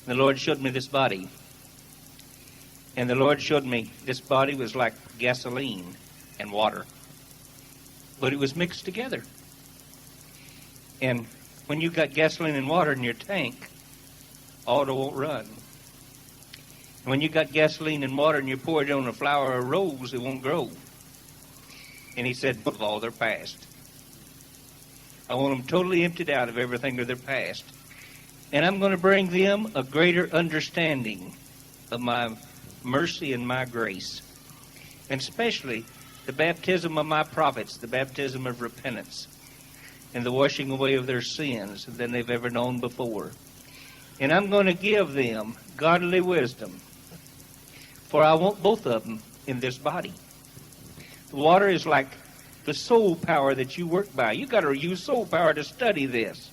The Lord showed me this body. And the Lord showed me this body was like gasoline and water. But it was mixed together. And when you got gasoline and water in your tank, auto won't run. When you got gasoline and water and you pour it on a flower or a rose, it won't grow. And he said, of all their past. I want them totally emptied out of everything of their past. And I'm going to bring them a greater understanding of my mercy and my grace. And especially the baptism of my prophets, the baptism of repentance, and the washing away of their sins than they've ever known before. And I'm going to give them godly wisdom, for I want both of them in this body. The water is like the soul power that you work by. You got to use soul power to study this.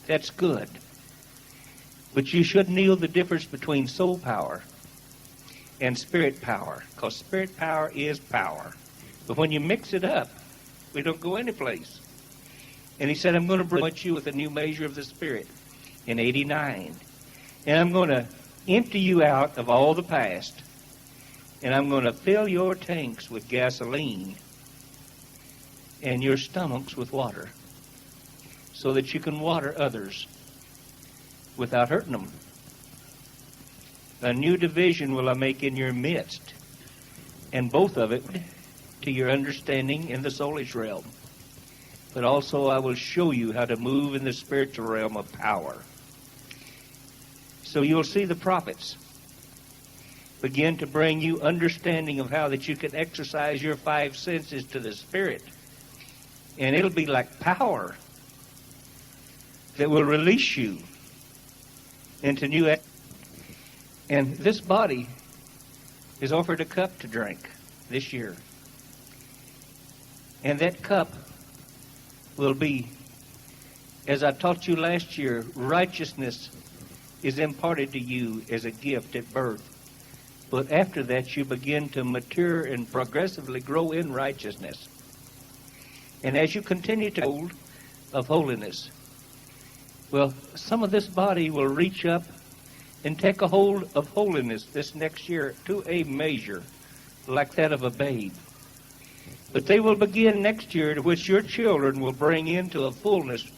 That's good. But you should know the difference between soul power and spirit power, because spirit power is power. But when you mix it up, we don't go anyplace. And he said, I'm going to bring you with a new measure of the Spirit in 89. And I'm going to empty you out of all the past. And I'm going to fill your tanks with gasoline and your stomachs with water, so that you can water others without hurting them. A new division will I make in your midst, and both of it to your understanding in the soulish realm. But also I will show you how to move in the spiritual realm of power. So you'll see the prophets begin to bring you understanding of how that you can exercise your five senses to the Spirit. And it'll be like power that will release you into new. And this body is offered a cup to drink this year. And that cup will be, as I taught you last year, righteousness is imparted to you as a gift at birth. But after that, you begin to mature and progressively grow in righteousness. And as you continue to hold of holiness, well, some of this body will reach up and take a hold of holiness this next year to a measure like that of a babe. But they will begin next year, to which your children will bring into a fullness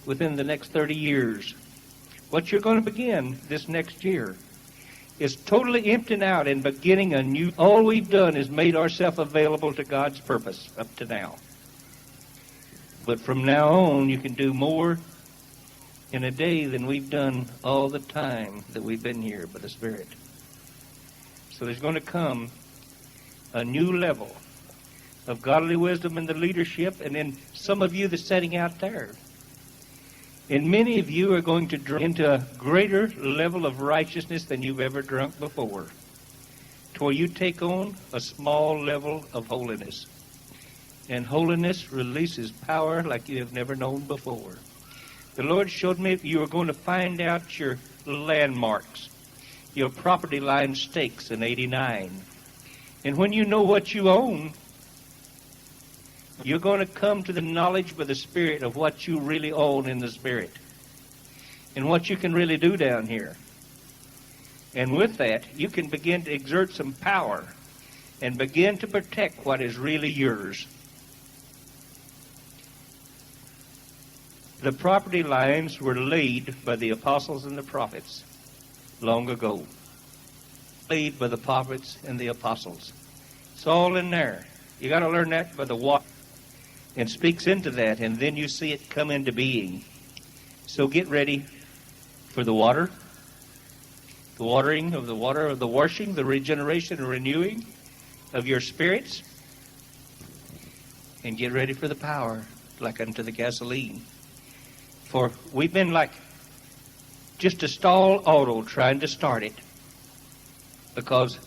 within the next 30 years. What you're going to begin this next year is totally emptying out and beginning a new. All we've done is made ourselves available to God's purpose up to now. But from now on, you can do more in a day than we've done all the time that we've been here by the Spirit. So there's going to come a new level of godly wisdom in the leadership, and then some of you that's sitting out there. And many of you are going to drink into a greater level of righteousness than you've ever drunk before, to where you take on a small level of holiness. And holiness releases power like you have never known before. The Lord showed me you are going to find out your landmarks, your property line stakes in 89. And when you know what you own, you're going to come to the knowledge by the Spirit of what you really own in the Spirit and what you can really do down here. And with that, you can begin to exert some power and begin to protect what is really yours. The property lines were laid by the apostles and the prophets long ago. Laid by the prophets and the apostles. It's all in there. You got to learn that by the water. And speaks into that, and then you see it come into being. So get ready for the water, the watering of the water, of the washing, the regeneration and renewing of your spirits, and get ready for the power, like unto the gasoline. For we've been like just a stalled auto trying to start it, because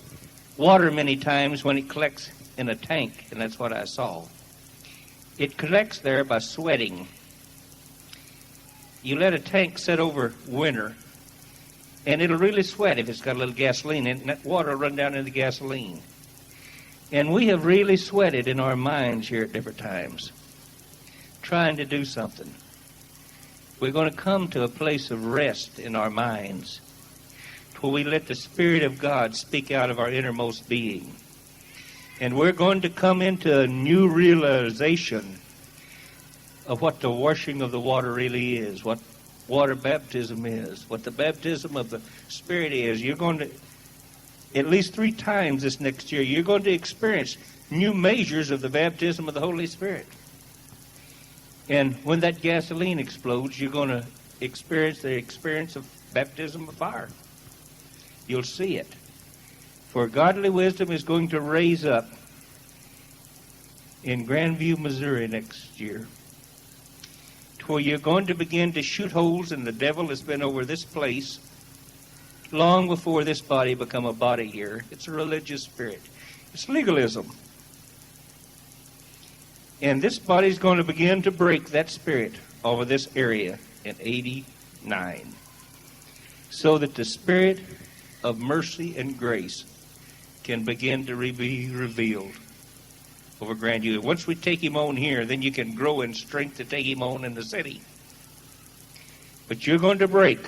water many times when it collects in a tank, and that's what I saw, it collects there by sweating. You let a tank sit over winter, and it'll really sweat if it's got a little gasoline in it, and that water will run down into the gasoline. And we have really sweated in our minds here at different times, trying to do something. we're going to come to a place of rest in our minds, where we let the Spirit of God speak out of our innermost being. And we're going to come into a new realization of what the washing of the water really is, what water baptism is, what the baptism of the Spirit is. You're going to, at least 3 times this next year, you're going to experience new measures of the baptism of the Holy Spirit. And when that gasoline explodes, you're going to experience the experience of baptism of fire. You'll see it. For godly wisdom is going to raise up in Grandview, Missouri next year, to where you're going to begin to shoot holes, and the devil has been over this place long before this body become a body here. It's a religious spirit. It's legalism. And this body's going to begin to break that spirit over this area in 89, so that the Spirit of mercy and grace can begin to be revealed over Grandview. Once we take him on here, then you can grow in strength to take him on in the city. But you're going to break,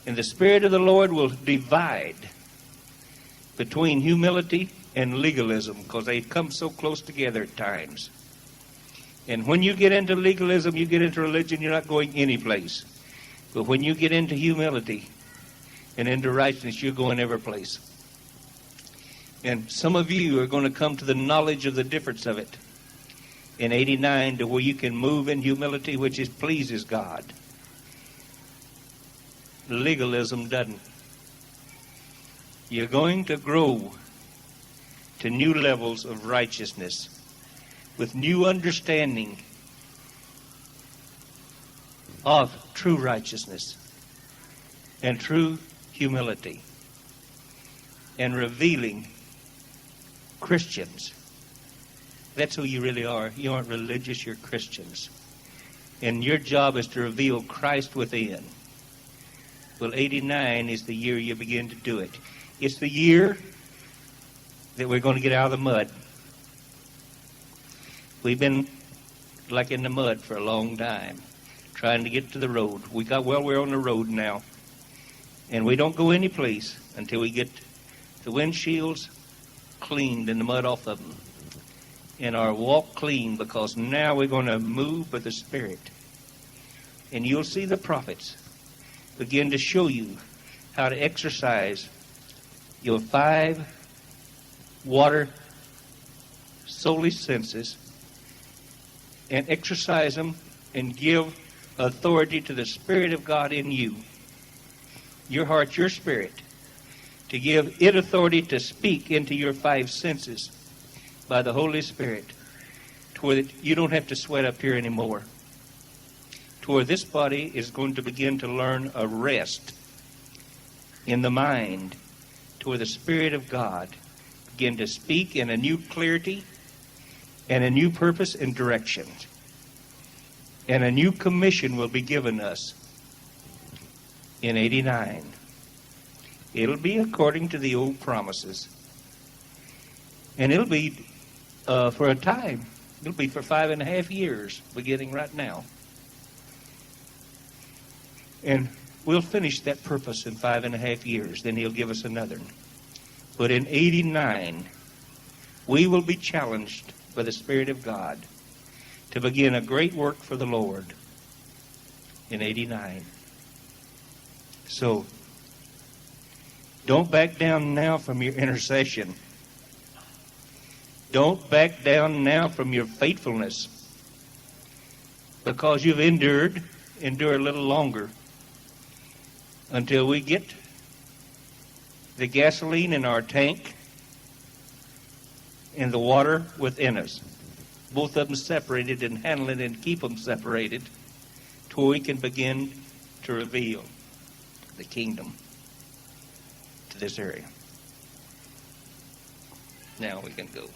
and the Spirit of the Lord will divide between humility and legalism, because they come so close together at times. And when you get into legalism, you get into religion, you're not going any place. But when you get into humility and into righteousness, you're going every place. And some of you are going to come to the knowledge of the difference of it in 89, to where you can move in humility, which pleases God. Legalism doesn't. You're going to grow to new levels of righteousness with new understanding of true righteousness and true humility, and revealing Christians. That's who you really are. You aren't religious, you're Christians. And your job is to reveal Christ within. Well, 89 is the year you begin to do it. It's the year that we're going to get out of the mud. We've been like in the mud for a long time, trying to get to the road. We're on the road now. And we don't go any place until we get the windshields cleaned and the mud off of them, and our walk clean, because now we're going to move by the Spirit. And you'll see the prophets begin to show you how to exercise your 5 water solely senses, and exercise them and give authority to the Spirit of God in you, your heart, your spirit, to give it authority to speak into your 5 senses by the Holy Spirit, to where you don't have to sweat up here anymore, to where this body is going to begin to learn a rest in the mind, to where the Spirit of God begin to speak in a new clarity and a new purpose and direction. And a new commission will be given us in 89. It'll be according to the old promises. And it'll be for a time. It'll be for 5.5 years, beginning right now. And we'll finish that purpose in 5.5 years. Then he'll give us another. But in 89, we will be challenged by the Spirit of God to begin a great work for the Lord in 89. So, don't back down now from your intercession. Don't back down now from your faithfulness, because you've endured. Endure a little longer until we get the gasoline in our tank and the water within us. Both of them separated, and handle it and keep them separated till we can begin to reveal the kingdom to this area. Now we can go.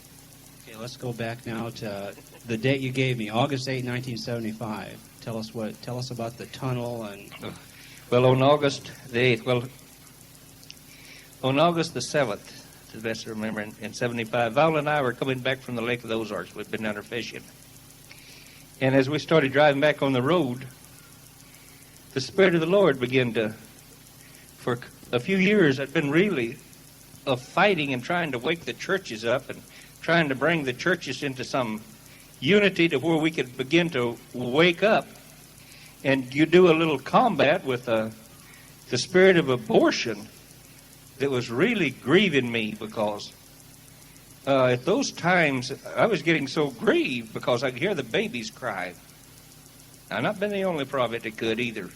Okay, let's go back now to the date you gave me, August 8, 1975. Tell us about the tunnel and. Well, on August the 8th, on August the 7th, to the best I remember, in 75, Val and I were coming back from the Lake of the Ozarks. We'd been down there fishing. And as we started driving back on the road, the Spirit of the Lord began to, for a few years, I'd been really fighting and trying to wake the churches up and trying to bring the churches into some unity to where we could begin to wake up. And you do a little combat with the spirit of abortion that was really grieving me, because at those times I was getting so grieved because I could hear the babies cry. I've not been the only prophet that could either,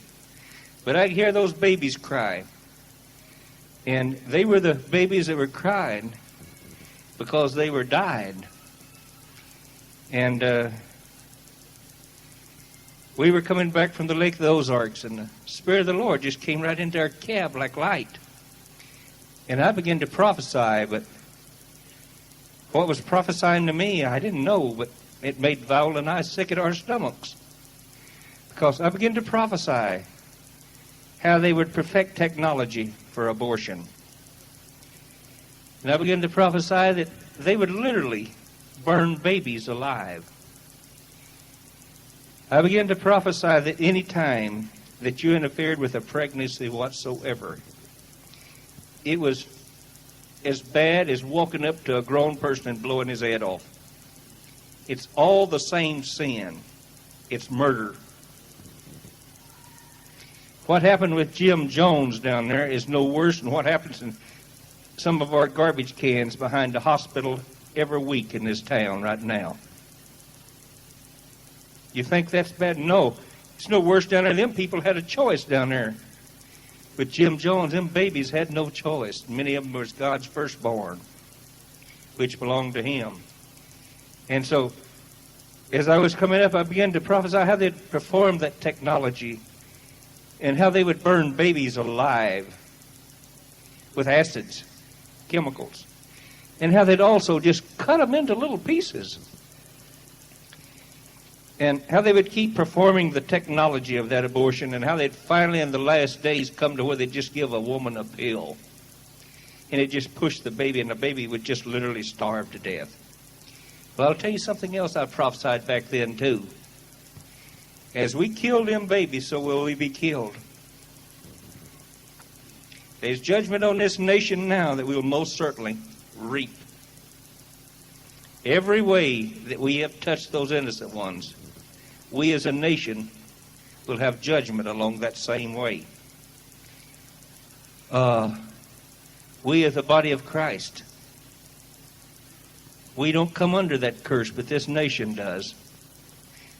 but I could hear those babies cry. And they were the babies that were crying because they were dying. And we were coming back from the Lake of the Ozarks, and the Spirit of the Lord just came right into our cab like light. And I began to prophesy, but what was prophesying to me, I didn't know, but it made Viola and I sick at our stomachs. Because I began to prophesy how they would perfect technology for abortion. And I began to prophesy that they would literally burn babies alive. I began to prophesy that any time that you interfered with a pregnancy whatsoever, it was as bad as walking up to a grown person and blowing his head off. It's all the same sin. It's murder. What happened with Jim Jones down there is no worse than what happens in some of our garbage cans behind the hospital every week in this town right now. You think that's bad? No. It's no worse down there. Them people had a choice down there. With Jim Jones, them babies had no choice. Many of them was God's firstborn, which belonged to him. And so, as I was coming up, I began to prophesy how they'd perform that technology and how they would burn babies alive with acids, chemicals, and how they'd also just cut them into little pieces. And how they would keep performing the technology of that abortion, and how they'd finally in the last days come to where they'd just give a woman a pill. And it just pushed the baby, and the baby would just literally starve to death. Well, I'll tell you something else I prophesied back then, too. As we kill them babies, so will we be killed. There's judgment on this nation now that we will most certainly reap. Every way that we have touched those innocent ones, we as a nation will have judgment along that same way. We as the body of Christ, we don't come under that curse, but this nation does.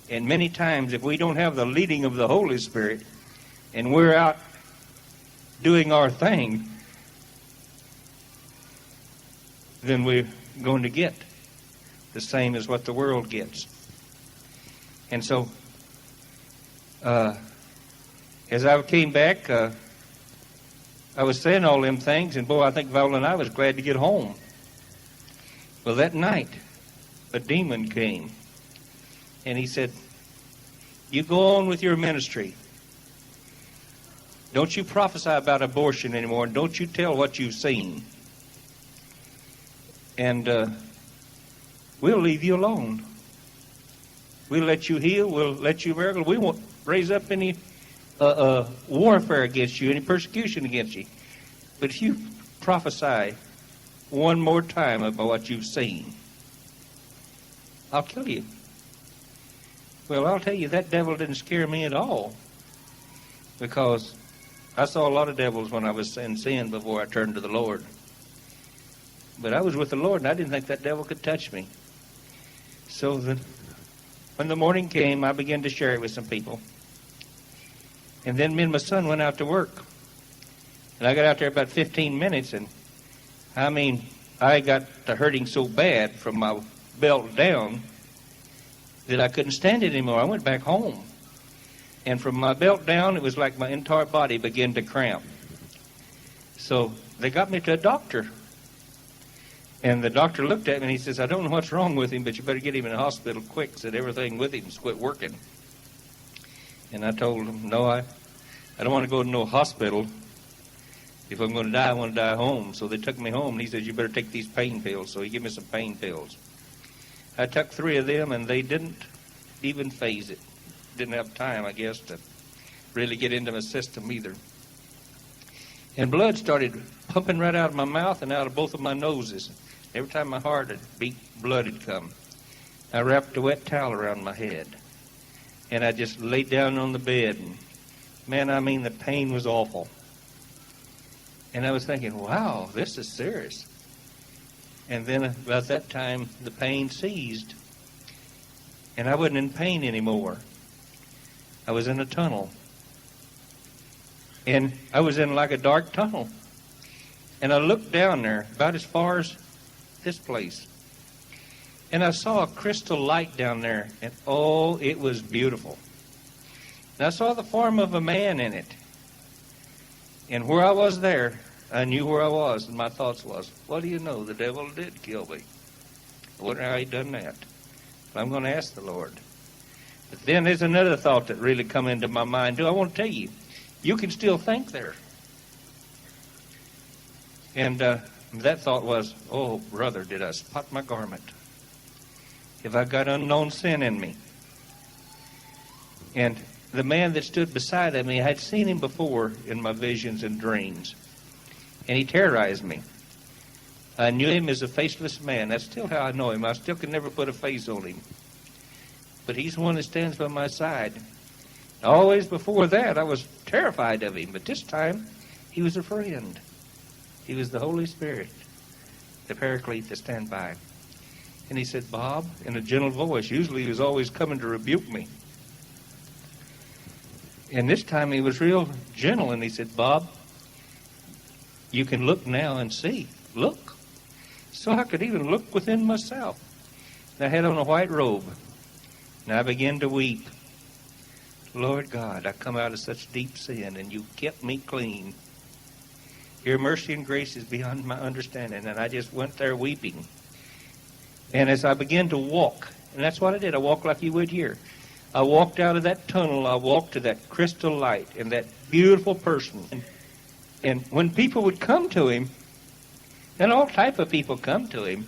And many times, if we don't have the leading of the Holy Spirit, and we're out doing our thing, then we're going to get the same as what the world gets. And so, as I came back, I was saying all them things, and boy, I think Viola and I was glad to get home. Well, that night, a demon came, and he said, "You go on with your ministry. Don't you prophesy about abortion anymore, and don't you tell what you've seen. And we'll leave you alone. We'll let you heal. We'll let you miracle. We won't raise up any warfare against you, any persecution against you. But if you prophesy one more time about what you've seen, I'll kill you." Well, I'll tell you, that devil didn't scare me at all, because I saw a lot of devils when I was in sin before I turned to the Lord. But I was with the Lord, and I didn't think that devil could touch me. So when the morning came, I began to share it with some people. And then me and my son went out to work. And I got out there about 15 minutes, and I mean, I got to hurting so bad from my belt down that I couldn't stand it anymore. I went back home. And from my belt down, it was like my entire body began to cramp. So they got me to a doctor. And the doctor looked at me and he says, "I don't know what's wrong with him, but you better get him in the hospital quick." Said everything with him's quit working. And I told him, "No, I don't want to go to no hospital. If I'm going to die, I want to die home." So they took me home, and he said, "You better take these pain pills." So he gave me some pain pills. I took 3 of them, and they didn't even phase it. Didn't have time, I guess, to really get into my system either. And blood started pumping right out of my mouth and out of both of my noses. Every time my heart would beat, blood had come. I wrapped a wet towel around my head. And I just laid down on the bed. And man, I mean, the pain was awful. And I was thinking, wow, this is serious. And then about that time, the pain ceased. And I wasn't in pain anymore. I was in a tunnel. And I was in like a dark tunnel. And I looked down there about as far as this place. And I saw a crystal light down there. And oh, it was beautiful. And I saw the form of a man in it. And where I was there, I knew where I was. And my thoughts was, what do you know? The devil did kill me. I wonder how he done that. But I'm going to ask the Lord. But then there's another thought that really come into my mind too. I want to tell you, you can still think there. And that thought was, oh, brother, did I spot my garment? Have I got unknown sin in me? And the man that stood beside me, I had seen him before in my visions and dreams. And he terrorized me. I knew him as a faceless man. That's still how I know him. I still can never put a face on him. But he's the one that stands by my side. Always before that, I was terrified of him. But this time, he was a friend. He was the Holy Spirit, the Paraclete that stand by. And he said, Bob, in a gentle voice. Usually he was always coming to rebuke me. And this time he was real gentle, and he said, Bob, you can look now and see. Look. So I could even look within myself. And I had on a white robe, and I began to weep. Lord God, I come out of such deep sin, and you kept me clean. Your mercy and grace is beyond my understanding. And I just went there weeping. And as I began to walk, and that's what I did, I walked like you would here. I walked out of that tunnel, I walked to that crystal light and that beautiful person. And when people would come to him, and all type of people come to him,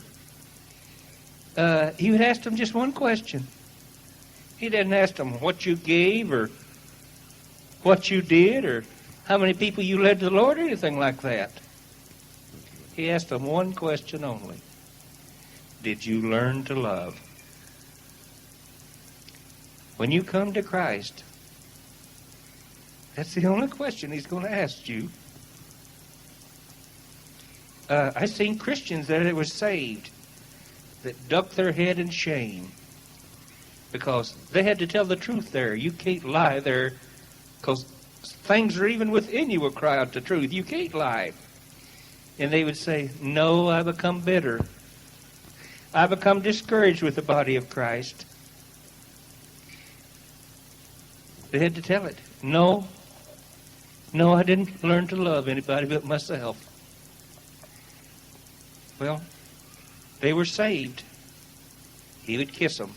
he would ask them just one question. He didn't ask them what you gave or what you did or how many people you led to the Lord or anything like that. He asked them one question only. Did you learn to love? When you come to Christ, that's the only question he's going to ask you. I've seen Christians that were saved that ducked their head in shame because they had to tell the truth there. You can't lie there because things are even within you will cry out the truth. You can't lie. And they would say, no, I become bitter. I become discouraged with the body of Christ. They had to tell it. No, I didn't learn to love anybody but myself. Well, they were saved. He would kiss them.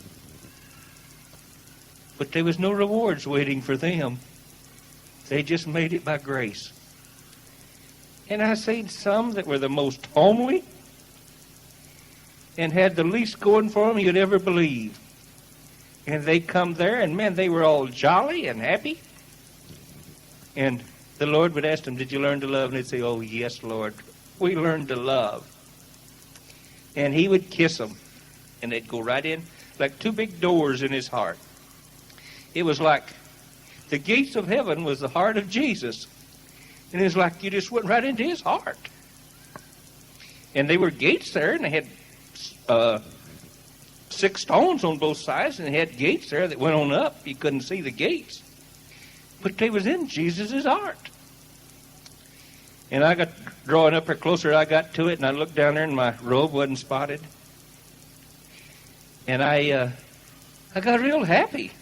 But there was no rewards waiting for them. They just made it by grace. And I seen some that were the most homely and had the least going for them you'd ever believe. And they come there, and man, they were all jolly and happy. And the Lord would ask them, did you learn to love? And they'd say, oh, yes, Lord, we learned to love. And he would kiss them, and they'd go right in like two big doors in his heart. It was like the gates of heaven was the heart of Jesus. And it was like you just went right into his heart. And they were gates there, and they had 6 stones on both sides, and they had gates there that went on up. You couldn't see the gates. But they was in Jesus' heart. And I got drawing up there closer, I got to it, and I looked down there, and my robe wasn't spotted. And I got real happy.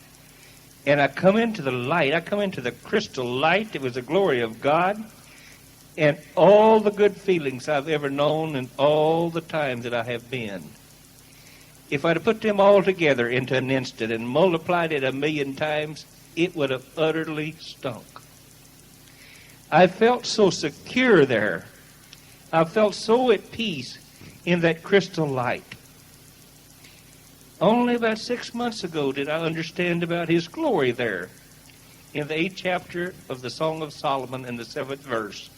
And I come into the light. I come into the crystal light. It was the glory of God. And all the good feelings I've ever known and all the time that I have been. If I'd have put them all together into an instant and multiplied it 1,000,000 times, it would have utterly stunk. I felt so secure there. I felt so at peace in that crystal light. Only about 6 months ago did I understand about his glory there. in the 8th chapter of the Song of Solomon in the 7th verse.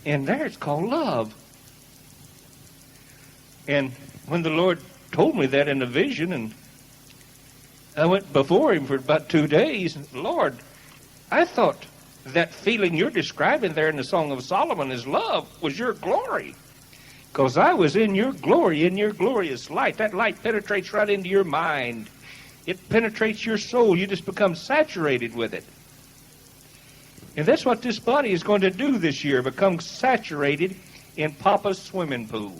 And there it's called love. And when the Lord told me that in a vision, and I went before him for about 2 days, Lord, I thought that feeling you're describing there in the Song of Solomon as love was your glory. Because I was in your glory, in your glorious light. That light penetrates right into your mind. It penetrates your soul. You just become saturated with it. And that's what this body is going to do this year, become saturated in Papa's swimming pool.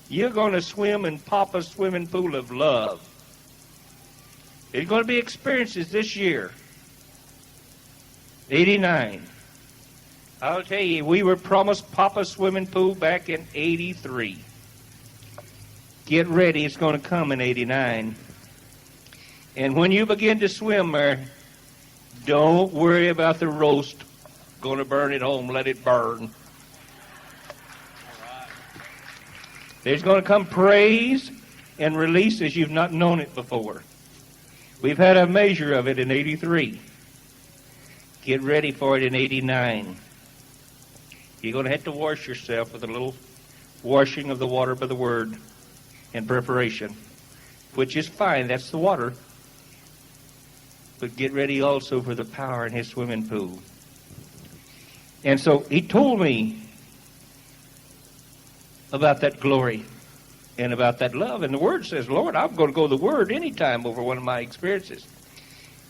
You're going to swim in Papa's swimming pool of love. There's going to be experiences this year. 89. I'll tell you, we were promised Papa's swimming pool back in 83. Get ready, it's going to come in 89. And when you begin to swim there, don't worry about the roast. Going to burn it home, let it burn. There's going to come praise and release as you've not known it before. We've had a measure of it in 83. Get ready for it in 89. You're going to have to wash yourself with a little washing of the water by the Word in preparation, which is fine. That's the water. But get ready also for the power in His swimming pool. And so He told me about that glory and about that love. And the Word says, Lord, I'm going to go to the Word anytime over one of my experiences.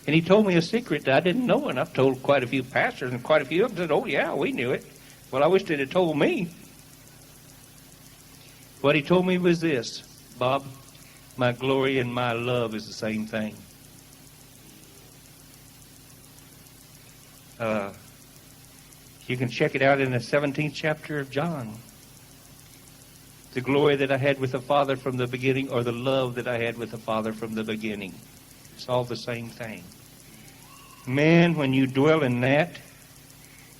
And He told me a secret that I didn't know, and I've told quite a few pastors, and quite a few of them said, oh, yeah, we knew it. Well, I wish they'd have told me. What He told me was this, Bob, my glory and my love is the same thing. You can check it out in the 17th chapter of John. The glory that I had with the Father from the beginning, or the love that I had with the Father from the beginning. It's all the same thing. Man, when you dwell in that,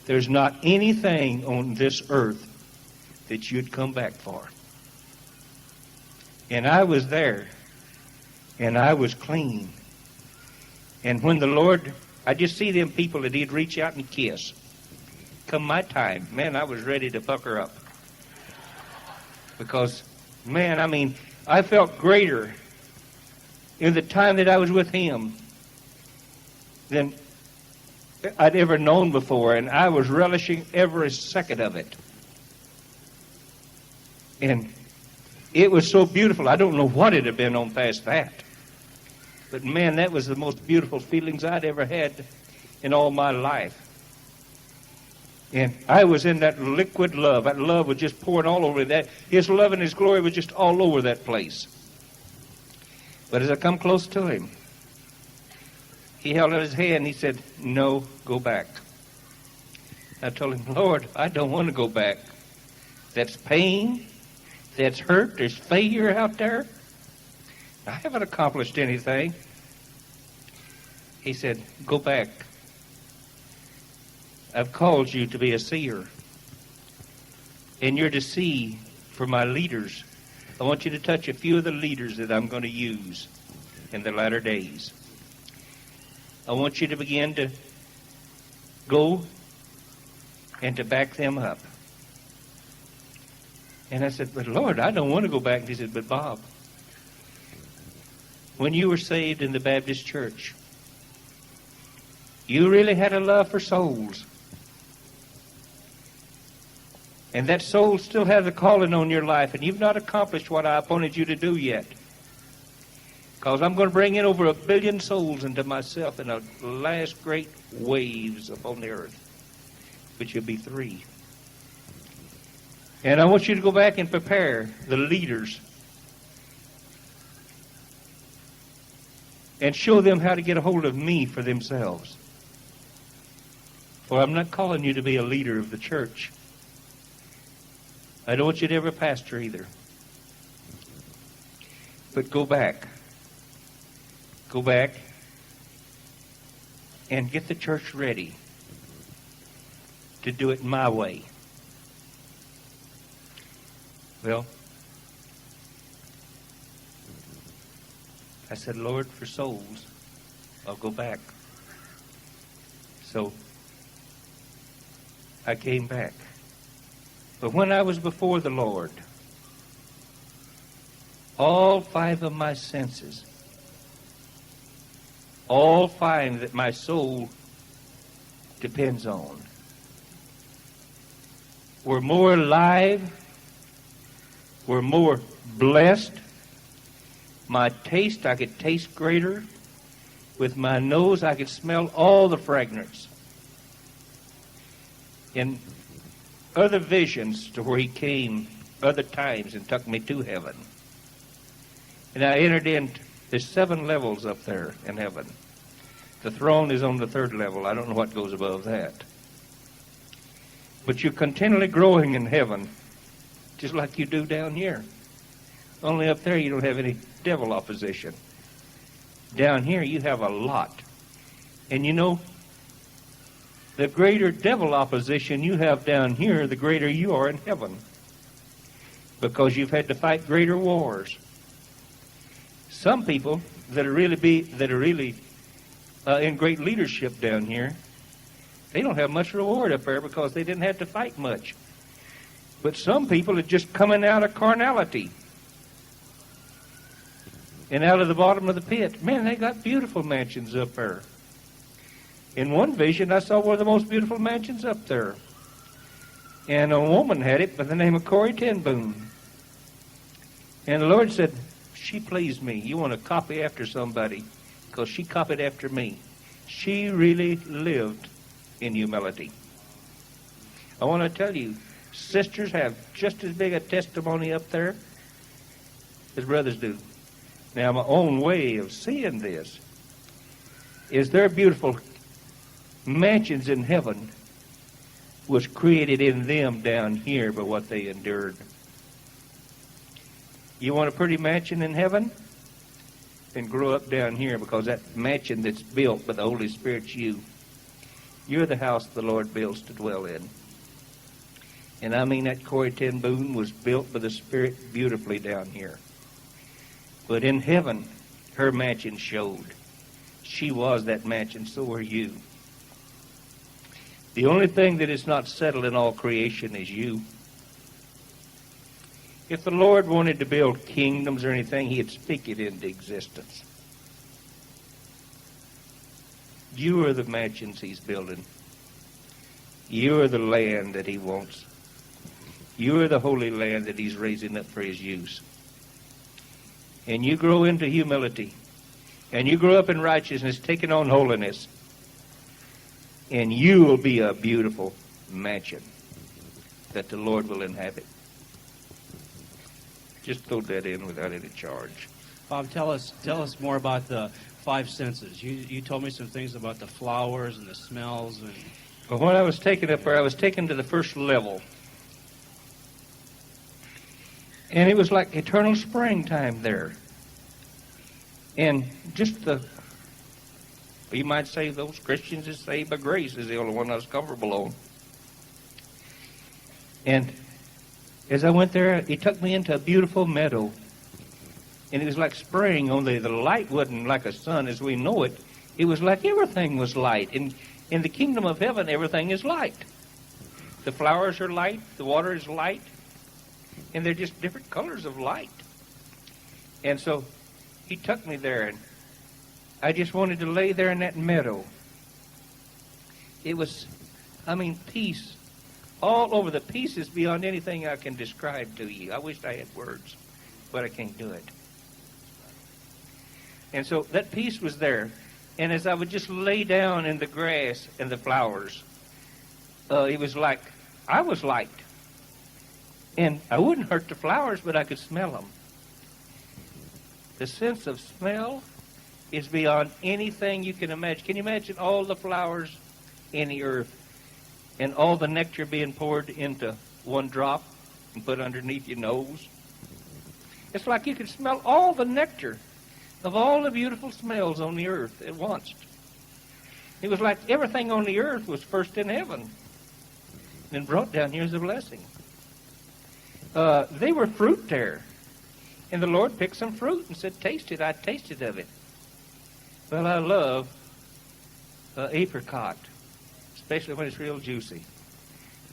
there's not anything on this earth that you'd come back for. And I was there, and I was clean. And when the Lord, I just see them people that He'd reach out and kiss. Come my time, man, I was ready to pucker up. Because, man, I mean, I felt greater in the time that I was with Him than I'd ever known before, and I was relishing every second of it. And it was so beautiful. I don't know what it had been on past that. But, man, that was the most beautiful feelings I'd ever had in all my life. And I was in that liquid love. That love was just pouring all over that. His love and His glory was just all over that place. But as I come close to Him, He held out His hand and He said, no, go back. I told Him, Lord, I don't want to go back. That's pain. That's hurt. There's failure out there. I haven't accomplished anything. He said, go back. I've called you to be a seer. And you're to see for my leaders. I want you to touch a few of the leaders that I'm going to use in the latter days. I want you to begin to go and to back them up. And I said, but Lord, I don't want to go back. And He said, but Bob, when you were saved in the Baptist church, you really had a love for souls. And that soul still has a calling on your life, and you've not accomplished what I appointed you to do yet. Because I'm going to bring in over 1 billion souls into myself in the last great waves upon the earth, which will be 3. And I want you to go back and prepare the leaders and show them how to get a hold of me for themselves. For I'm not calling you to be a leader of the church. I don't want you to ever pastor either. But go back. Go back and get the church ready to do it my way. Well, I said, Lord, for souls, I'll go back. So I came back. But when I was before the Lord, all 5 of my senses, all 5 that my soul depends on, were more alive, were more blessed. My taste, I could taste greater. With my nose, I could smell all the fragrance. In other visions to where he came other times and took me to heaven. And I entered in, there's 7 levels up there in heaven. The throne is on the 3rd level. I don't know what goes above that. But you're continually growing in heaven, just like you do down here. Only up there you don't have any devil opposition. Down here you have a lot. And you know, the greater devil opposition you have down here, the greater you are in heaven. Because you've had to fight greater wars. Some people that are really in great leadership down here, they don't have much reward up there because they didn't have to fight much. But some people are just coming out of carnality and out of the bottom of the pit. Man, they got beautiful mansions up there. In one vision, I saw one of the most beautiful mansions up there. And a woman had it by the name of Corrie ten Boom. And the Lord said, she pleased me. You want to copy after somebody, because she copied after me. She really lived in humility. I want to tell you, sisters have just as big a testimony up there as brothers do. Now, my own way of seeing this is their beautiful mansions in heaven was created in them down here by what they endured. You want a pretty mansion in heaven? Then grow up down here, because that mansion that's built by the Holy Spirit's you. You're the house the Lord builds to dwell in. And I mean, that Corrie ten Boom was built by the Spirit beautifully down here. But in heaven, her mansion showed. She was that mansion, so are you. The only thing that is not settled in all creation is you. If the Lord wanted to build kingdoms or anything, he'd speak it into existence. You are the mansions he's building. You are the land that he wants. You are the holy land that he's raising up for his use. And you grow into humility. And you grow up in righteousness, taking on holiness. And you will be a beautiful mansion that the Lord will inhabit. Just throw that in without any charge. Bob, tell us more about the 5 senses. You told me some things about the flowers and the smells. And Well, when I was taken up there, I was taken to the 1st level. And it was like eternal springtime there. And just you might say those Christians is saved by grace is the only one I was comfortable on. And as I went there, he took me into a beautiful meadow. And it was like spring, only the light wasn't like a sun as we know it. It was like everything was light. In the kingdom of heaven, everything is light. The flowers are light, the water is light, and they're just different colors of light. And so he took me there, and I just wanted to lay there in that meadow. It was, peace. All over. The peace is beyond anything I can describe to you. I wish I had words, but I can't do it. And so that peace was there. And as I would just lay down in the grass and the flowers, it was like I was light. And I wouldn't hurt the flowers, but I could smell them. The sense of smell is beyond anything you can imagine. Can you imagine all the flowers in the earth and all the nectar being poured into one drop and put underneath your nose? It's like you could smell all the nectar of all the beautiful smells on the earth at once. It was like everything on the earth was first in heaven and brought down here as a blessing. They were fruit there. And the Lord picked some fruit and said, taste it. I tasted of it. Well, I love apricot, especially when it's real juicy.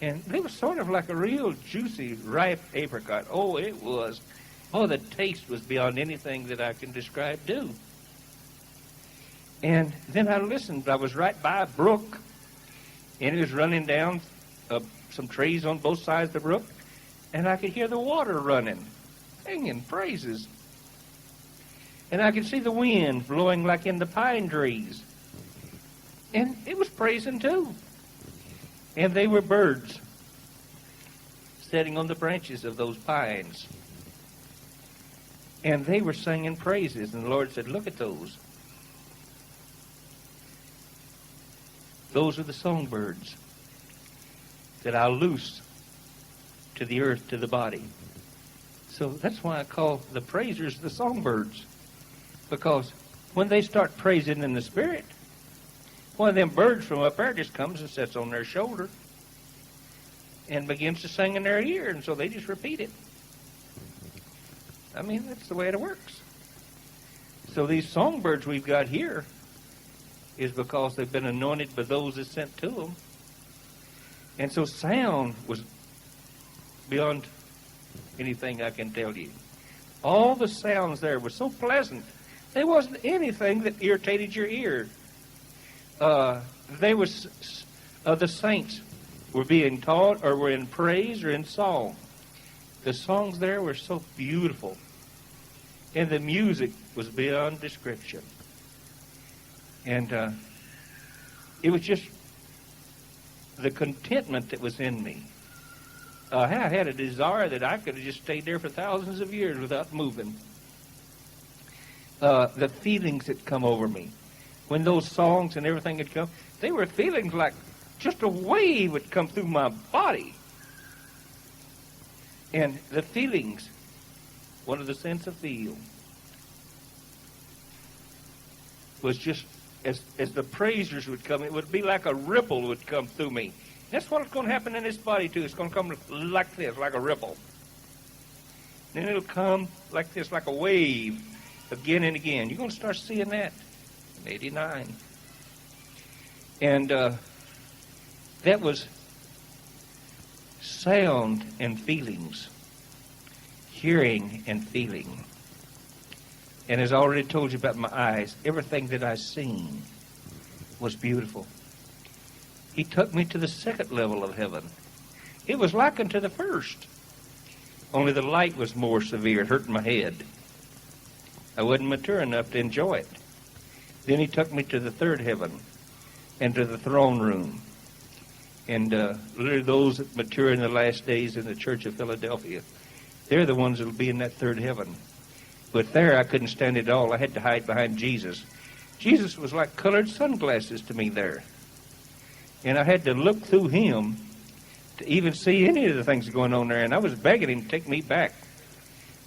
And it was sort of like a real juicy, ripe apricot. Oh, it was. Oh, the taste was beyond anything that I can describe do. And then I listened. I was right by a brook, and it was running down some trees on both sides of the brook, and I could hear the water running, singing praises. And I could see the wind blowing like in the pine trees. And it was praising too. And they were birds sitting on the branches of those pines. And they were singing praises. And the Lord said, look at those. Those are the songbirds that I'll loose to the earth, to the body. So that's why I call the praisers the songbirds. Because when they start praising in the Spirit, one of them birds from up there just comes and sits on their shoulder and begins to sing in their ear, and so they just repeat it. I mean, that's the way it works. So these songbirds we've got here is because they've been anointed by those that sent to them. And so sound was beyond anything I can tell you. All the sounds there were so pleasant. There wasn't anything that irritated your ear. The saints were being taught or were in praise or in song. The songs there were so beautiful. And the music was beyond description. And it was just the contentment that was in me. I had a desire that I could have just stayed there for thousands of years without moving. The feelings that come over me. When those songs and everything had come, they were feelings like just a wave would come through my body. And the feelings, one of the sense of feel, was just, as the praisers would come, it would be like a ripple would come through me. That's what's going to happen in this body, too. It's going to come like this, like a ripple. Then it'll come like this, like a wave, again and again. You're going to start seeing that in 89. And that was sound and feelings, hearing and feeling. And as I already told you about my eyes, everything that I seen was beautiful. He took me to the second level of heaven. It was likened to the first, only the light was more severe. It hurt my head. I wasn't mature enough to enjoy it. Then he took me to the third heaven and to the throne room. And literally those that mature in the last days in the Church of Philadelphia, they're the ones that will be in that third heaven. But there I couldn't stand it at all. I had to hide behind Jesus. Jesus was like colored sunglasses to me there. And I had to look through him to even see any of the things going on there. And I was begging him to take me back.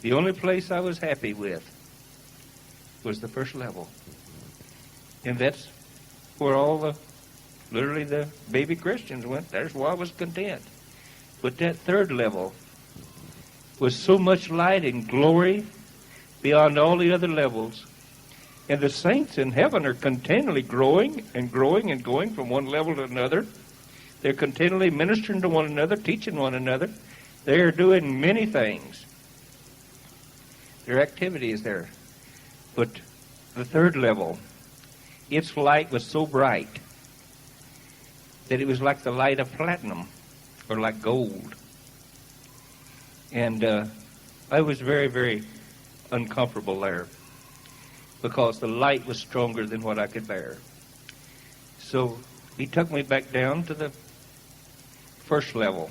The only place I was happy with was the first level. And that's where all literally the baby Christians went. There's where I was content. But that third level was so much light and glory beyond all the other levels. And the saints in heaven are continually growing and growing and going from one level to another. They're continually ministering to one another, teaching one another. They are doing many things. Their activity is there. But the third level, its light was so bright that it was like the light of platinum or like gold. And I was very, very uncomfortable there because the light was stronger than what I could bear. So he took me back down to the first level.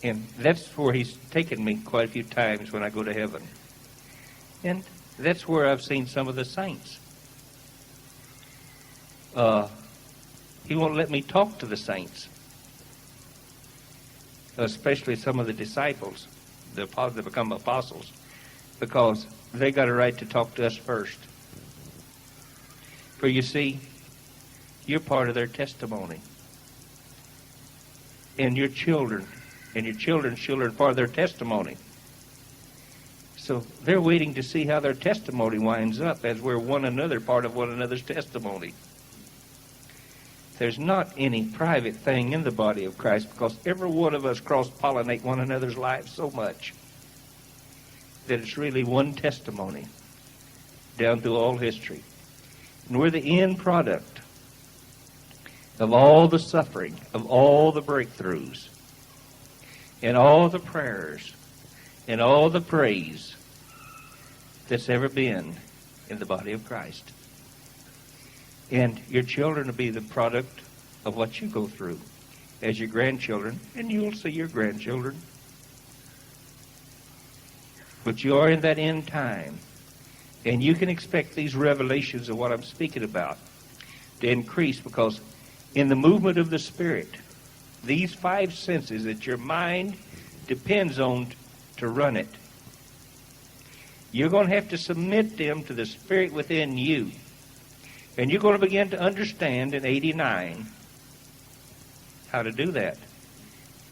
And that's where he's taken me quite a few times when I go to heaven. And that's where I've seen some of the saints. He won't let me talk to the saints, especially some of the disciples, that become apostles, because they got a right to talk to us first. For you see, you're part of their testimony. And your children, and your children's children are part of their testimony. So they're waiting to see how their testimony winds up, as we're one another, part of one another's testimony. There's not any private thing in the body of Christ, because every one of us cross-pollinate one another's lives so much that it's really one testimony down through all history. And we're the end product of all the suffering, of all the breakthroughs, and all the prayers, and all the praise that's ever been in the body of Christ. And your children will be the product of what you go through as your grandchildren, and you'll see your grandchildren. But you are in that end time, and you can expect these revelations of what I'm speaking about to increase, because in the movement of the Spirit, these five senses that your mind depends on to run it, you're going to have to submit them to the Spirit within you. And you're going to begin to understand in 89 how to do that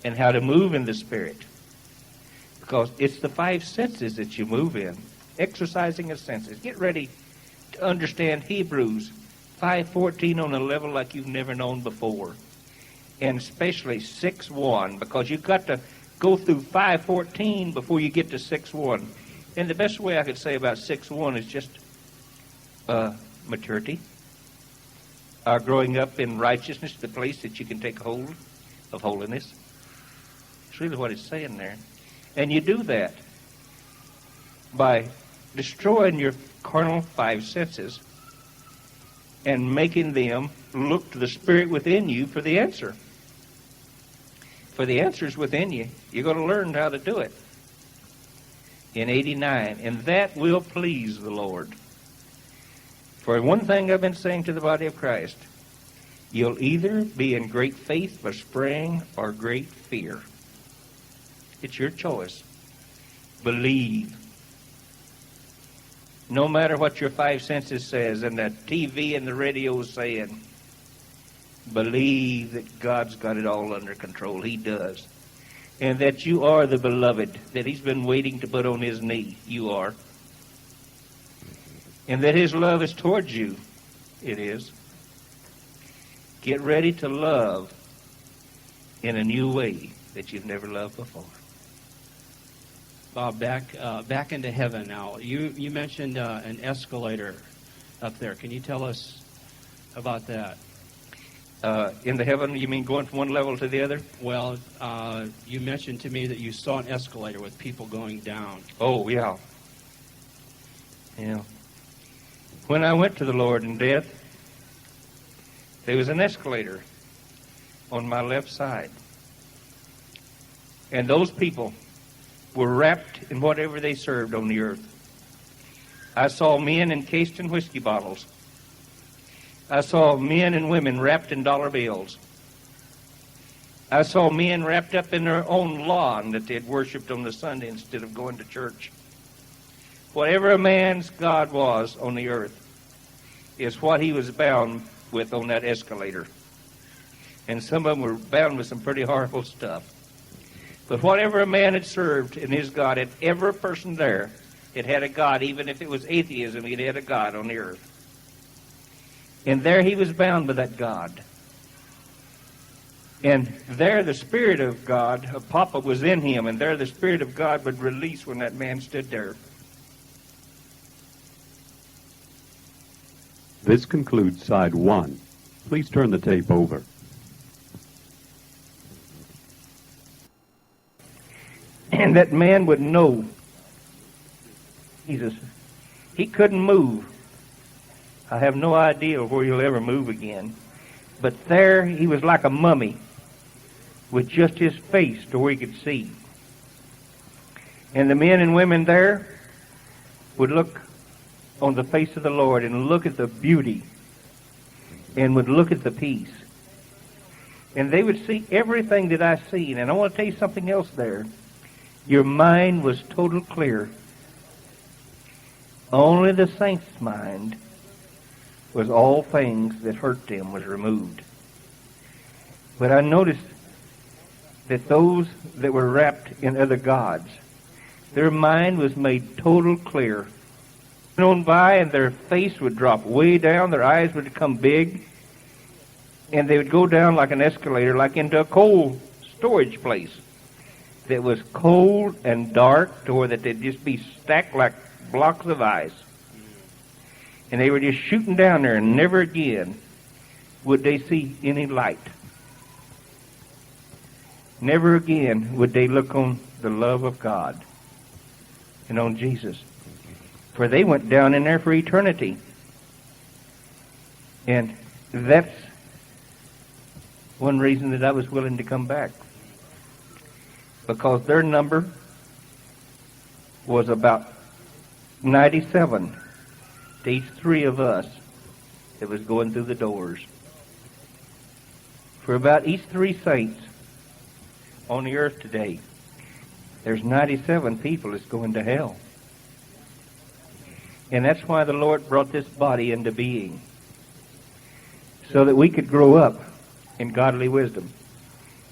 and how to move in the Spirit. Because it's the five senses that you move in, exercising the senses. Get ready to understand Hebrews 5:14 on a level like you've never known before. And especially 6:1, because you've got to go through 5:14 before you get to 6:1. And the best way I could say about 6:1 is just maturity. Growing up in righteousness, the place that you can take hold of holiness. It's really what it's saying there. And you do that by destroying your carnal five senses and making them look to the Spirit within you for the answer. For the answer is within you. You're going to learn how to do it in 89. And that will please the Lord. For one thing I've been saying to the body of Christ, you'll either be in great faith by spring or great fear. It's your choice. Believe. No matter what your five senses says and the TV and the radio is saying, believe that God's got it all under control. He does. And that you are the beloved that He's been waiting to put on His knee. You are. And that His love is towards you. It is. Get ready to love in a new way that you've never loved before. Bob, back into heaven now. You mentioned an escalator up there. Can you tell us about that? In the heaven, you mean going from one level to the other? Well, you mentioned to me that you saw an escalator with people going down. Oh, yeah. Yeah. When I went to the Lord in death, there was an escalator on my left side. And those people were wrapped in whatever they served on the earth. I saw men encased in whiskey bottles. I saw men and women wrapped in dollar bills. I saw men wrapped up in their own lawn that they had worshipped on the Sunday instead of going to church. Whatever a man's God was on the earth is what he was bound with on that escalator. And some of them were bound with some pretty horrible stuff. But whatever a man had served in his God, and every person there, it had a God. Even if it was atheism, it had a God on the earth. And there he was bound by that God. And there the Spirit of God, of Papa, was in him, and there the Spirit of God would release when that man stood there. This concludes side one. Please turn the tape over. And that man would know. Jesus, he couldn't move. I have no idea where he'll ever move again. But there he was like a mummy with just his face to where he could see. And the men and women there would look on the face of the Lord and look at the beauty and would look at the peace. And they would see everything that I seen. And I want to tell you something else there. Your mind was total clear. Only the saint's mind was all things that hurt them was removed. But I noticed that those that were wrapped in other gods, Their mind was made total clear. On by, and their face would drop way down, their eyes would become big, and they would go down like an escalator, like into a cold storage place that was cold and dark, to where that they'd just be stacked like blocks of ice. And they were just shooting down there, and never again would they see any light. Never again would they look on the love of God and on Jesus. For they went down in there for eternity. And that's one reason that I was willing to come back. Because their number was about 97 to each three of us that was going through the doors. For about each three saints on the earth today, there's 97 people that's going to hell. And that's why the Lord brought this body into being, so that we could grow up in godly wisdom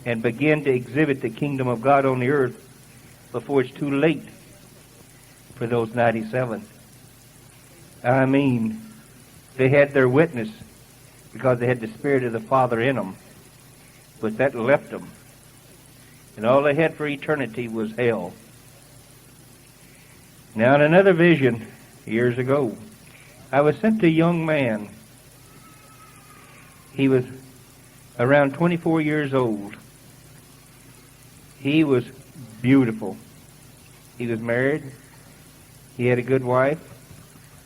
and begin to exhibit the kingdom of God on the earth before it's too late for those 97. I mean, they had their witness because they had the Spirit of the Father in them, but that left them. And all they had for eternity was hell. Now, in another vision, years ago, I was sent to a young man. He was around 24 years old. He was beautiful. He was married. He had a good wife,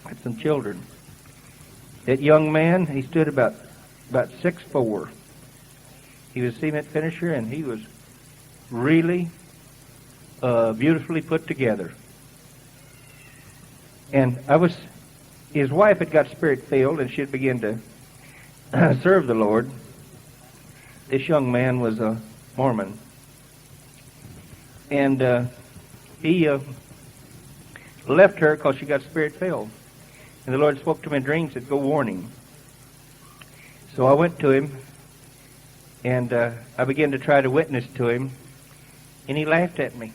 had some children. That young man, he stood about 6'4". He was a cement finisher, and he was really beautifully put together. And his wife had got spirit-filled, and she had begun to serve the Lord. This young man was a Mormon. And he left her because she got spirit-filled. And the Lord spoke to me in dreams and said, "Go warn him." So I went to him, and I began to try to witness to him, and he laughed at me.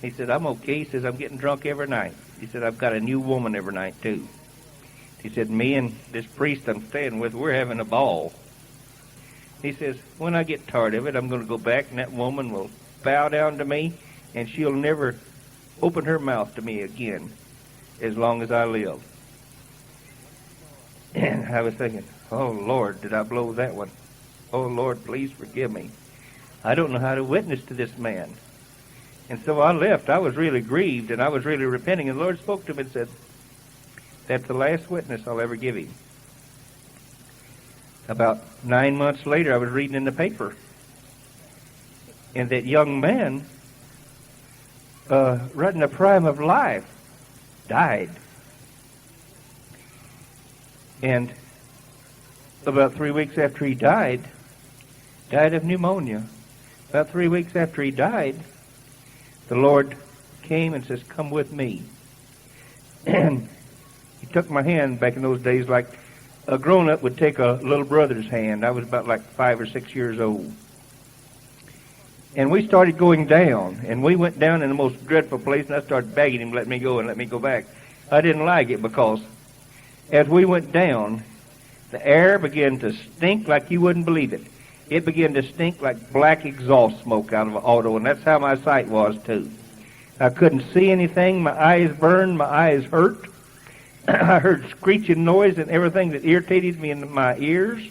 He said, "I'm okay." He says, "I'm getting drunk every night." He said, "I've got a new woman every night, too." He said, "Me and this priest I'm staying with, we're having a ball." He says, "When I get tired of it, I'm going to go back, and that woman will bow down to me, and she'll never open her mouth to me again as long as I live." And I was thinking, "Oh, Lord, did I blow that one? Oh, Lord, please forgive me. I don't know how to witness to this man." And so I left. I was really grieved, and I was really repenting. And the Lord spoke to me and said, "That's the last witness I'll ever give him." About 9 months later, I was reading in the paper, and that young man, right in the prime of life, died. And about 3 weeks after he died of pneumonia. About 3 weeks after he died, the Lord came and says, "Come with me." And he took my hand back in those days like a grown-up would take a little brother's hand. I was about like 5 or 6 years old. And we started going down, and we went down in the most dreadful place, and I started begging him, "Let me go and let me go back." I didn't like it because as we went down, the air began to stink like you wouldn't believe it. It began to stink like black exhaust smoke out of an auto, and that's how my sight was, too. I couldn't see anything. My eyes burned. My eyes hurt. I heard screeching noise and everything that irritated me in my ears.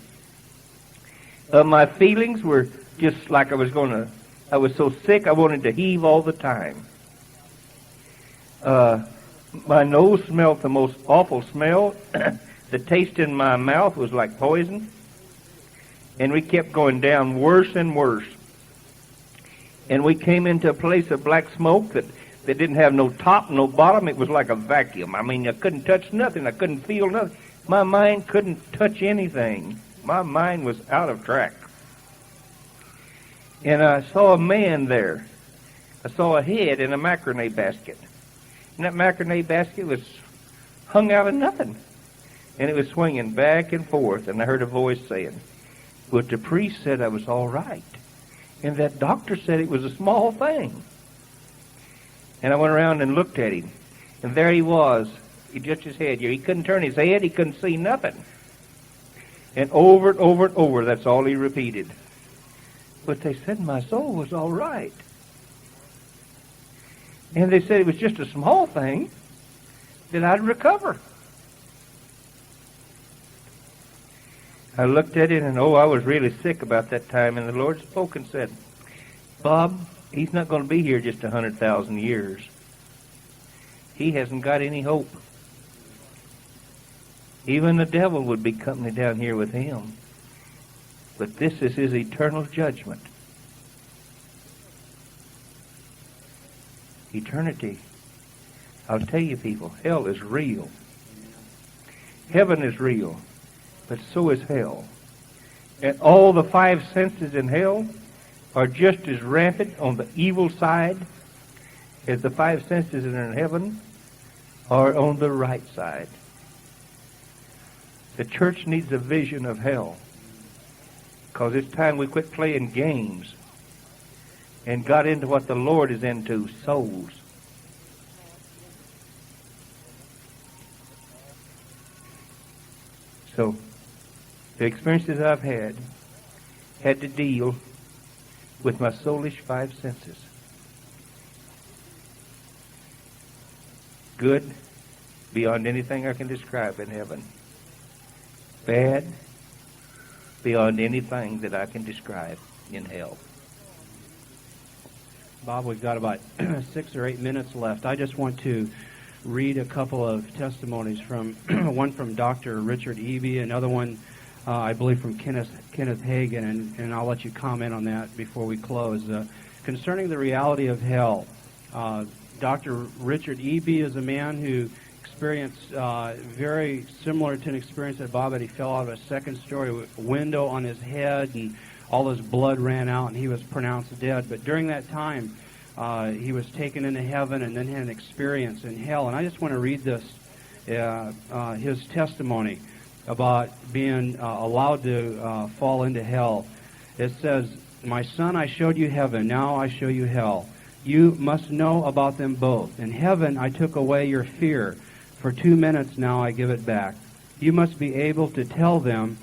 My feelings were just like I was so sick I wanted to heave all the time. My nose smelled the most awful smell. The taste in my mouth was like poison. And we kept going down worse and worse. And we came into a place of black smoke that didn't have no top, no bottom. It was like a vacuum. I mean, I couldn't touch nothing. I couldn't feel nothing. My mind couldn't touch anything. My mind was out of track. And I saw a man there. I saw a head in a macrame basket. And that macrame basket was hung out of nothing. And it was swinging back and forth. And I heard a voice saying, "But the priest said I was all right. And that doctor said it was a small thing." And I went around and looked at him. And there he was. He just his head here. He couldn't turn his head. He couldn't see nothing. And over and over and over, that's all he repeated. But they said my soul was all right. And they said it was just a small thing that I'd recover. I looked at it, and I was really sick about that time. And the Lord spoke and said, Bob, he's not going to be here just 100,000 years. He hasn't got any hope. Even the devil would be company down here with him. But this is his eternal judgment. Eternity. I'll tell you, people, hell is real. Heaven is real, but so is hell. And all the five senses in hell are just as rampant on the evil side as the five senses that are in heaven are on the right side. The church needs a vision of hell, because it's time we quit playing games and got into what the Lord is into, souls. So, the experiences I've had to deal with my soulish five senses. Good, beyond anything I can describe in heaven. Bad, beyond anything that I can describe in hell. Bob, we've got about 6 or 8 minutes left. I just want to read a couple of testimonies from one from Dr. Richard Eby, another one, I believe, from Kenneth Hagin, and I'll let you comment on that before we close. Concerning the reality of hell, Dr. Richard Eby is a man who experienced very similar to an experience that Bob had. He fell out of a second-story window on his head, and all his blood ran out, and he was pronounced dead. But during that time, he was taken into heaven and then had an experience in hell. And I just want to read this, his testimony about being allowed to fall into hell. It says, "My son, I showed you heaven, now I show you hell. You must know about them both. In heaven I took away your fear. For 2 minutes now I give it back. You must be able to tell them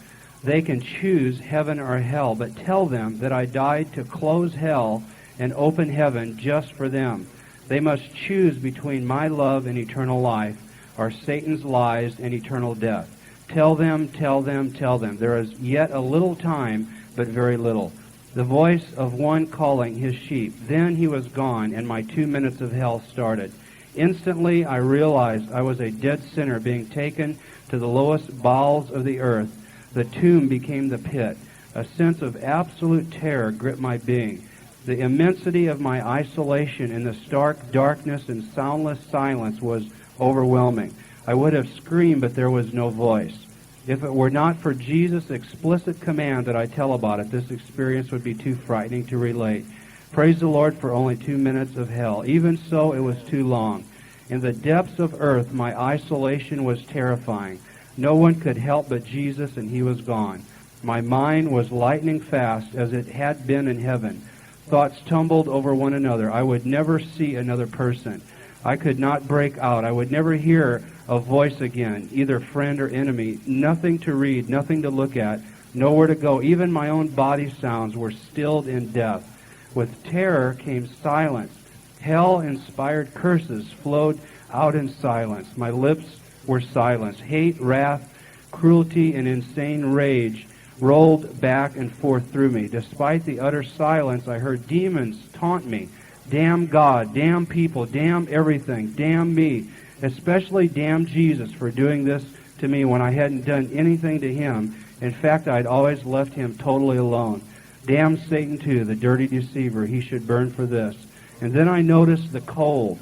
they can choose heaven or hell, but tell them that I died to close hell and open heaven just for them. They must choose between my love and eternal life, or Satan's lies and eternal death. Tell them, tell them, tell them. There is yet a little time, but very little." The voice of one calling his sheep. Then he was gone, and my 2 minutes of hell started. Instantly I realized I was a dead sinner being taken to the lowest bowels of the earth. The tomb became the pit. A sense of absolute terror gripped my being. The immensity of my isolation in the stark darkness and soundless silence was overwhelming. I would have screamed, but there was no voice. If it were not for Jesus' explicit command that I tell about it, this experience would be too frightening to relate. Praise the Lord for only 2 minutes of hell. Even so, it was too long. In the depths of earth, my isolation was terrifying. No one could help but Jesus, and he was gone. My mind was lightning fast, as it had been in heaven. Thoughts tumbled over one another. I would never see another person. I could not break out. I would never hear a voice again, either friend or enemy. Nothing to read, nothing to look at, nowhere to go. Even my own body sounds were stilled in death. With terror came silence. Hell-inspired curses flowed out in silence. My lips were silenced. Hate, wrath, cruelty, and insane rage rolled back and forth through me. Despite the utter silence, I heard demons taunt me. Damn God, damn people, damn everything, damn me, especially damn Jesus for doing this to me when I hadn't done anything to him. In fact, I'd always left him totally alone. Damn Satan too, the dirty deceiver. He should burn for this. And then I noticed the cold,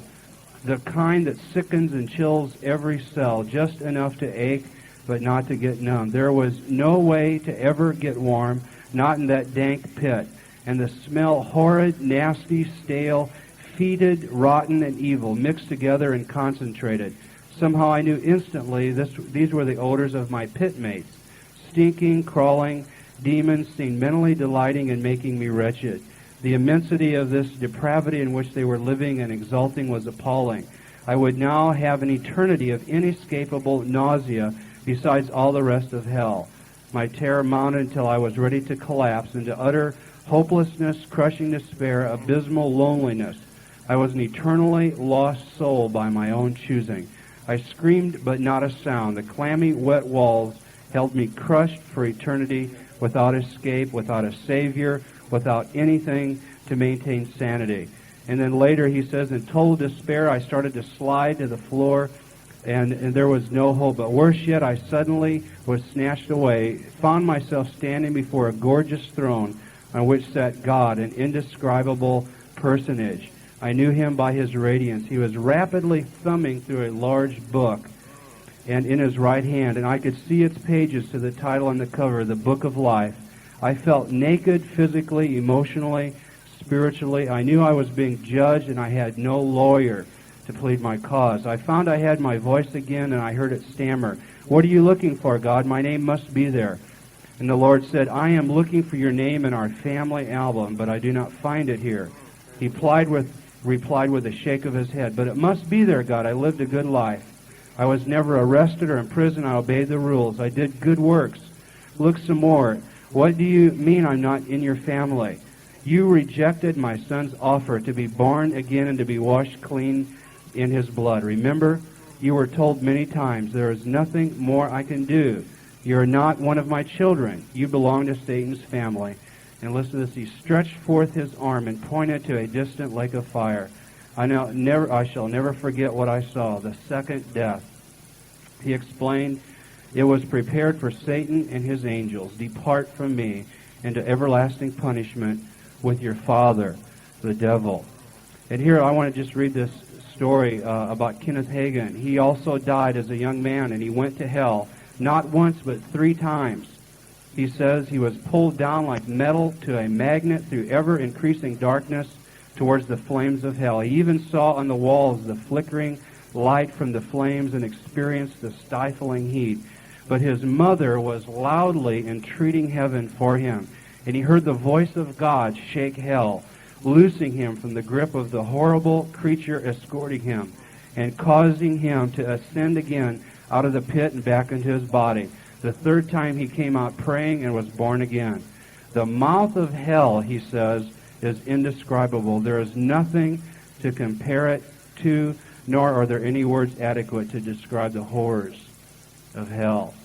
the kind that sickens and chills every cell, just enough to ache but not to get numb. There was no way to ever get warm, not in that dank pit. And the smell, horrid, nasty, stale, fetid, rotten, and evil, mixed together and concentrated. Somehow I knew instantly these were the odors of my pit mates. Stinking, crawling demons seemed mentally delighting in making me wretched. The immensity of this depravity in which they were living and exulting was appalling. I would now have an eternity of inescapable nausea besides all the rest of hell. My terror mounted until I was ready to collapse into utter hopelessness, crushing despair, abysmal loneliness. I was an eternally lost soul by my own choosing. I screamed, but not a sound. The clammy, wet walls held me crushed for eternity, without escape, without a Savior, without anything to maintain sanity. And then later he says, in total despair, I started to slide to the floor, and there was no hope. But worse yet, I suddenly was snatched away, found myself standing before a gorgeous throne on which sat God, an indescribable personage. I knew him by his radiance. He was rapidly thumbing through a large book, and in his right hand, and I could see its pages to the title on the cover, The Book of Life. I felt naked physically, emotionally, spiritually. I knew I was being judged, and I had no lawyer to plead my cause. I found I had my voice again, and I heard it stammer, "What are you looking for, God? My name must be there." And the Lord said, "I am looking for your name in our family album, but I do not find it here." He replied with a shake of his head, "But it must be there, God. I lived a good life. I was never arrested or imprisoned. I obeyed the rules. I did good works. Look some more. What do you mean I'm not in your family? You rejected my son's offer to be born again and to be washed clean in his blood. Remember, you were told many times, there is nothing more I can do. You're not one of my children. You belong to Satan's family." And listen to this. He stretched forth his arm and pointed to a distant lake of fire. I shall never forget what I saw, the second death. He explained, "It was prepared for Satan and his angels. Depart from me into everlasting punishment with your father, the devil." And here I want to just read this story about Kenneth Hagin. He also died as a young man, and he went to hell, not once but 3 times. He says he was pulled down like metal to a magnet through ever-increasing darkness towards the flames of hell. He even saw on the walls the flickering light from the flames and experienced the stifling heat. But his mother was loudly entreating heaven for him, and he heard the voice of God shake hell, loosing him from the grip of the horrible creature escorting him, and causing him to ascend again out of the pit and back into his body. The 3rd time he came out praying and was born again. The mouth of hell, he says, is indescribable. There is nothing to compare it to, nor are there any words adequate to describe the horrors of hell.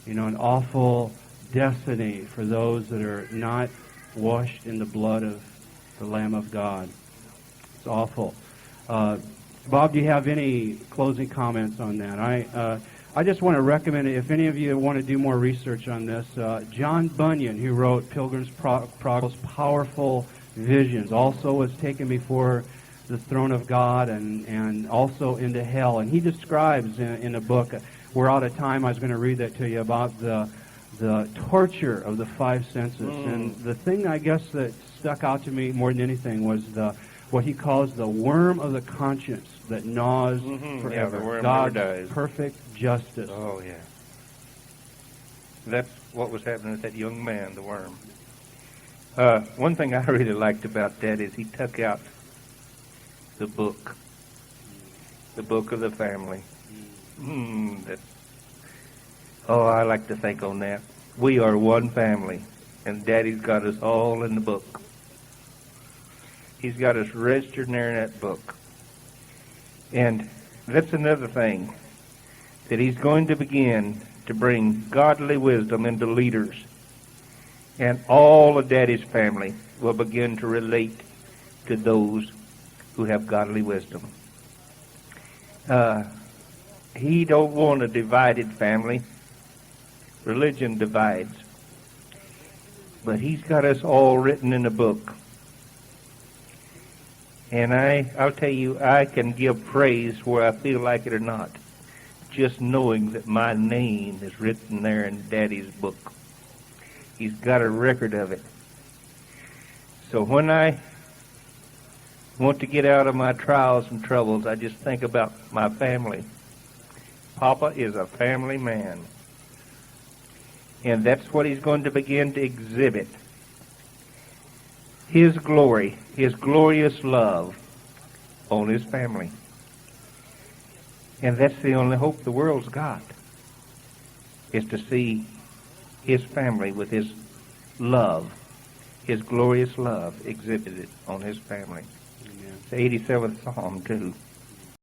You know, an awful destiny for those that are not washed in the blood of the Lamb of God. It's awful. Bob, do you have any closing comments on that? I just want to recommend, if any of you want to do more research on this, John Bunyan, who wrote Pilgrim's Progress, powerful visions, also was taken before the throne of God and also into hell. And he describes in a book, we're out of time, I was going to read that to you, about the torture of the 5 senses. And the thing, I guess, that stuck out to me more than anything was what he calls the worm of the conscience that gnaws forever. Yeah, the worm God's never dies. perfect justice. Oh, yeah. That's what was happening with that young man, the worm. One thing I really liked about that is he took out the book of the family. I like to think on that. We are one family, and Daddy's got us all in the book. He's got us registered there in that book. And that's another thing, that he's going to begin to bring godly wisdom into leaders. And all of Daddy's family will begin to relate to those who have godly wisdom. He don't want a divided family. Religion divides. But he's got us all written in a book. And I'll tell you, I can give praise where I feel like it or not, just knowing that my name is written there in Daddy's book. He's got a record of it. So when I want to get out of my trials and troubles, I just think about my family. Papa is a family man. And that's what he's going to begin to exhibit. His glory, His glorious love on His family. And that's the only hope the world's got, is to see His family with His love, His glorious love exhibited on His family. Amen. It's the 87th Psalm, too.